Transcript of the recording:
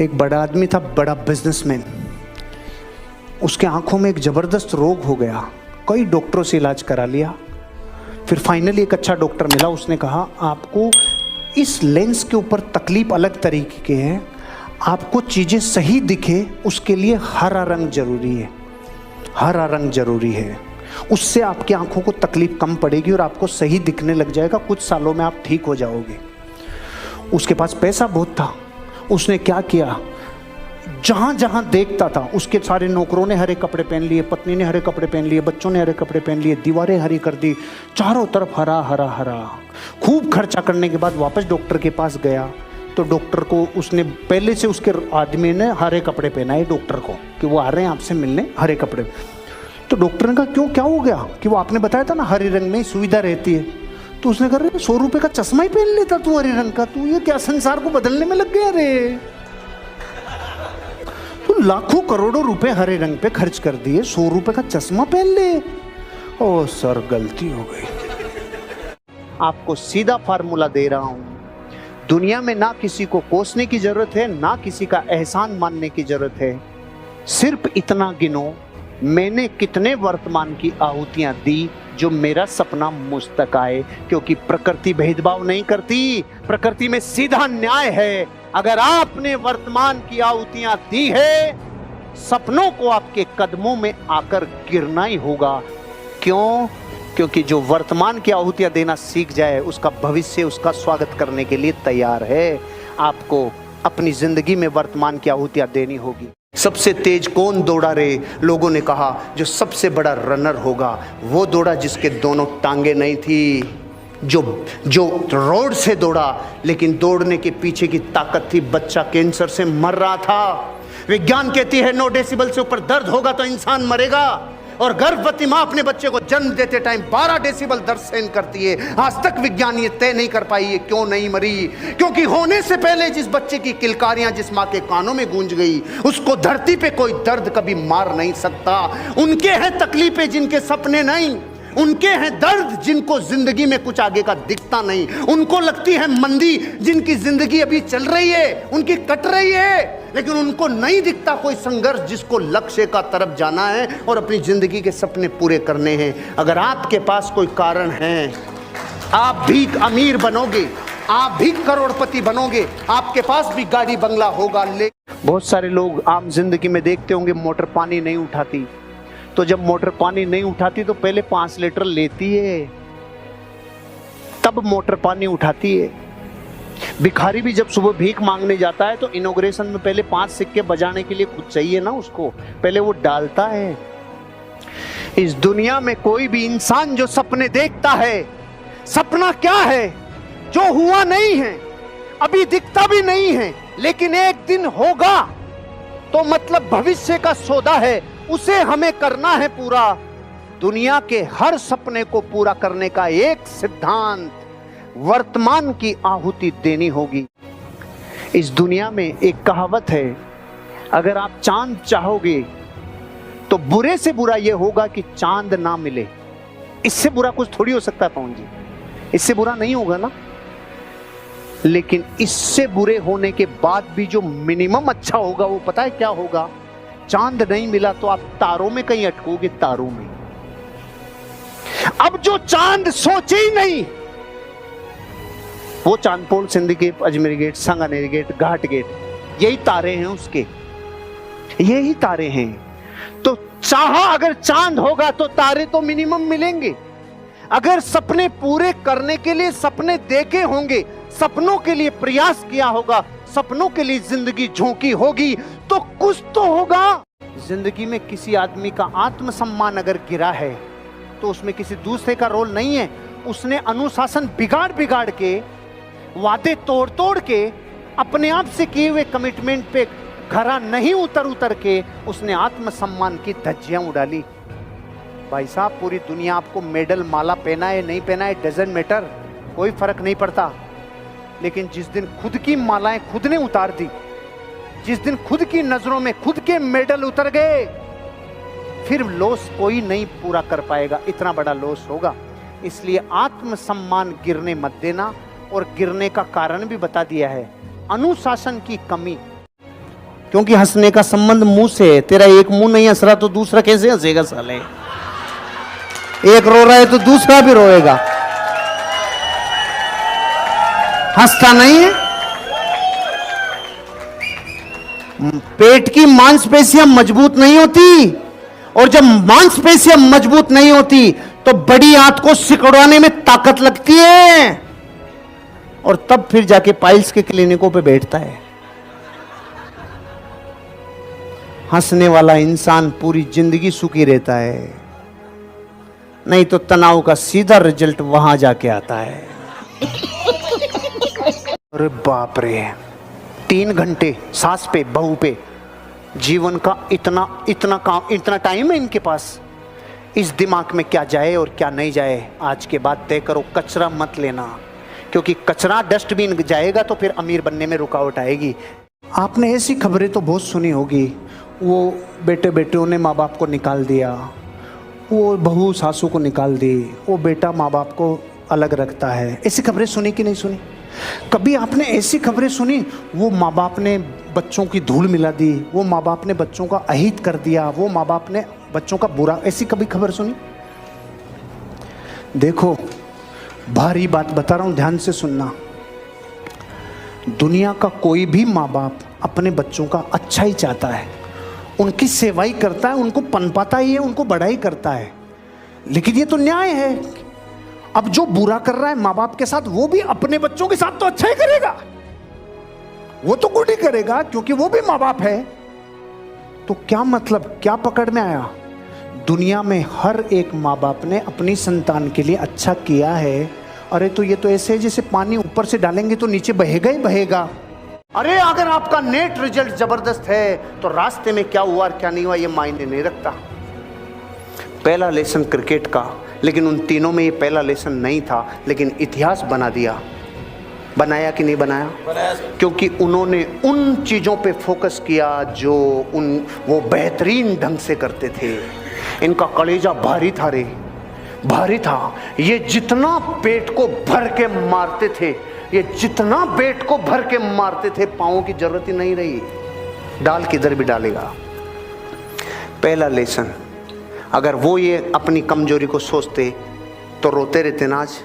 एक बड़ा आदमी था, बड़ा बिजनेसमैन। उसके आंखों में एक जबरदस्त रोग हो गया। कई डॉक्टरों से इलाज करा लिया, फिर फाइनली एक अच्छा डॉक्टर मिला। उसने कहा आपको इस लेंस के ऊपर तकलीफ अलग तरीके के है, आपको चीजें सही दिखे उसके लिए हरा रंग जरूरी है, हरा रंग जरूरी है। उससे आपकी आंखों को तकलीफ कम पड़ेगी और आपको सही दिखने लग जाएगा, कुछ सालों में आप ठीक हो जाओगे। उसके पास पैसा बहुत था। उसने क्या किया, जहां जहां देखता था उसके सारे नौकरों ने हरे कपड़े पहन लिए, पत्नी ने हरे कपड़े पहन लिए, बच्चों ने हरे कपड़े पहन लिए, दीवारें हरी कर दी, चारों तरफ हरा हरा हरा। खूब खर्चा करने के बाद वापस डॉक्टर के पास गया तो डॉक्टर को उसने पहले से उसके आदमी ने हरे कपड़े पहनाए डॉक्टर को कि वो आ रहे हैं आपसे मिलने हरे कपड़े। तो डॉक्टर ने कहा क्यों, क्या हो गया? कि वो आपने बताया था ना हरे रंग में सुविधा रहती है। तो उसने कहा 100 रुपए का चश्मा ही पहन लेता तू हरे रंग का, तू ये क्या संसार को बदलने में लग गया रे? तो लाखों करोड़ों रुपए हरे रंग पे खर्च कर दिए, 100 रुपए का चश्मा पहन ले। ओ सर गलती हो गई। आपको सीधा फार्मूला दे रहा हूं, दुनिया में ना किसी को कोसने की जरूरत है, ना किसी का एहसान मानने की जरूरत है। सिर्फ इतना गिनो मैंने कितने वर्तमान की आहुतियां दी जो मेरा सपना मुझ तक आए, क्योंकि प्रकृति भेदभाव नहीं करती, प्रकृति में सीधा न्याय है। अगर आपने वर्तमान की आहुतियां दी है, सपनों को आपके कदमों में आकर गिरना ही होगा। क्यों? क्योंकि जो वर्तमान की आहुतियां देना सीख जाए उसका भविष्य उसका स्वागत करने के लिए तैयार है। आपको अपनी जिंदगी में वर्तमान की आहुतियां देनी होगी। सबसे तेज कौन दौड़ा रे? लोगों ने कहा जो सबसे बड़ा रनर होगा वो दौड़ा जिसके दोनों टांगे नहीं थी, जो रोड से दौड़ा लेकिन दौड़ने के पीछे की ताकत थी। बच्चा कैंसर से मर रहा था, विज्ञान कहती है 9 डेसिबल से ऊपर दर्द होगा तो इंसान मरेगा, और गर्भवती मां अपने बच्चे को जन्म देते टाइम 12 डेसिबल दर्द सहन करती है। आज तक विज्ञान ये तय नहीं कर पाई है क्यों नहीं मरी, क्योंकि होने से पहले जिस बच्चे की किलकारियां जिस मां के कानों में गूंज गई उसको धरती पे कोई दर्द कभी मार नहीं सकता। उनके हैं तकलीफें जिनके सपने नहीं, उनके हैं दर्द जिनको जिंदगी में कुछ आगे का दिखता नहीं, उनको लगती है मंदी जिनकी जिंदगी अभी चल रही है, उनकी कट रही है, लेकिन उनको नहीं दिखता कोई संघर्ष जिसको लक्ष्य का तरफ जाना है और अपनी जिंदगी के सपने पूरे करने हैं। अगर आपके पास कोई कारण है, आप भी अमीर बनोगे, आप भी करोड़पति बनोगे, आपके पास भी गाड़ी बंगला होगा। बहुत सारे लोग आम जिंदगी में देखते होंगे मोटर पानी नहीं उठाती, तो जब मोटर पानी नहीं उठाती तो पहले 5 लीटर लेती है, तब मोटर पानी उठाती है। भिखारी भी जब सुबह भीख मांगने जाता है तो इनॉग्रेशन में पहले 5 सिक्के बजाने के लिए कुछ चाहिए ना उसको, पहले वो डालता है। इस दुनिया में कोई भी इंसान जो सपने देखता है, सपना क्या है? जो हुआ नहीं है, अभी दिखता भी नहीं है, लेकिन एक दिन होगा, तो मतलब भविष्य का सौदा है, उसे हमें करना है पूरा। दुनिया के हर सपने को पूरा करने का एक सिद्धांत, वर्तमान की आहुति देनी होगी। इस दुनिया में एक कहावत है, अगर आप चांद चाहोगे तो बुरे से बुरा यह होगा कि चांद ना मिले। इससे बुरा कुछ थोड़ी हो सकता है पवन जी, इससे बुरा नहीं होगा ना। लेकिन इससे बुरे होने के बाद भी जो मिनिमम अच्छा होगा वो पता है क्या होगा? चांद नहीं मिला तो आप तारों में कहीं अटकोगे, तारों में। अब जो चांद सोचे ही नहीं, वो Chandpol, Sindhi gate, Ajmer gate, Sanganer gate, Ghat gate, यही तारे हैं उसके, यही तारे हैं। तो चाहा अगर चांद होगा तो तारे तो मिनिमम मिलेंगे। अगर सपने पूरे करने के लिए सपने देखे होंगे, सपनों के लिए प्रयास किया होगा, सपनों के लिए जिंदगी झोंकी होगी, तो कुछ तो होगा। जिंदगी में किसी आदमी का आत्मसम्मान अगर गिरा है तो उसमें किसी दूसरे का रोल नहीं है। उसने अनुशासन बिगाड़ बिगाड़ के, वादे तोड़ तोड़ के, अपने आप से किए हुए कमिटमेंट पे खरा नहीं उतर के उसने आत्मसम्मान की धज्जियां उड़ा ली। भाई साहब, पूरी दुनिया आपको मेडल माला पहनाए नहीं पहनाए डजंट मैटर, कोई फर्क नहीं पड़ता। लेकिन जिस दिन खुद की मालाएं खुद ने उतार दी, जिस दिन खुद की नजरों में खुद के मेडल उतर गए, फिर लॉस कोई नहीं पूरा कर पाएगा, इतना बड़ा लॉस होगा। इसलिए आत्मसम्मान गिरने मत देना, और गिरने का कारण भी बता दिया है, अनुशासन की कमी। क्योंकि हंसने का संबंध मुंह से है। तेरा एक मुंह नहीं हंस रहा तो दूसरा कैसे हंसेगा साले? एक रो रहा है तो दूसरा भी रोएगा। हंसता नहीं है। पेट की मांसपेशियां मजबूत नहीं होती, और जब मांसपेशियां मजबूत नहीं होती तो बड़ी आंत को सिकुड़वाने में ताकत लगती है, और तब फिर जाके पाइल्स के क्लिनिकों पे बैठता है। हंसने वाला इंसान पूरी जिंदगी सुखी रहता है, नहीं तो तनाव का सीधा रिजल्ट वहां जाके आता है। अरे बाप रे, 3 घंटे सास पे बहू पे, जीवन का इतना टाइम है इनके पास। इस दिमाग में क्या जाए और क्या नहीं जाए आज के बाद तय करो। कचरा मत लेना, क्योंकि कचरा डस्टबिन जाएगा तो फिर अमीर बनने में रुकावट आएगी। आपने ऐसी खबरें तो बहुत सुनी होगी, वो बेटों ने माँ बाप को निकाल दिया, वो बहू सासू को निकाल दी, वो बेटा माँ बाप को अलग रखता है। ऐसी खबरें सुनी कि नहीं सुनी? कभी आपने ऐसी खबरें सुनी वो माँ बाप ने बच्चों की धूल मिला दी, वो माँ बाप ने बच्चों का अहित कर दिया, वो माँ बाप ने बच्चों का बुरा, ऐसी कभी खबर सुनी? देखो, भारी बात बता रहा हूं, ध्यान से सुनना। दुनिया का कोई भी माँ बाप अपने बच्चों का अच्छा ही चाहता है, उनकी सेवा ही करता है, उनको पनपाता ही है, उनको बड़ा ही करता है। लेकिन ये तो न्याय है। अब जो बुरा कर रहा है माँ बाप के साथ, वो भी अपने बच्चों के साथ तो अच्छा ही करेगा, वो तो गुड ही करेगा, क्योंकि वो भी माँ बाप है। तो क्या मतलब, क्या पकड़ में आया? दुनिया में हर एक माँ बाप ने अपनी संतान के लिए अच्छा किया है। अरे तो ये तो ऐसे है जैसे पानी ऊपर से डालेंगे तो नीचे बहेगा ही बहेगा। अरे अगर आपका नेट रिजल्ट जबरदस्त है तो रास्ते में क्या हुआ और क्या नहीं हुआ ये मायने नहीं रखता। पहला लेसन क्रिकेट का, लेकिन उन तीनों में ये पहला लेसन नहीं था, लेकिन इतिहास बना दिया। बनाया कि नहीं बनाया? क्योंकि उन्होंने उन चीज़ों पे फोकस किया जो वो बेहतरीन ढंग से करते थे। इनका कलेजा भारी था रे, भारी था। ये जितना पेट को भर के मारते थे, ये जितना पेट को भर के मारते थे, पाँवों की जरूरत ही नहीं रही। डाल किधर भी डालेगा। पहला लेसन, अगर वो ये अपनी कमजोरी को सोचते तो रोते रहते ना आज।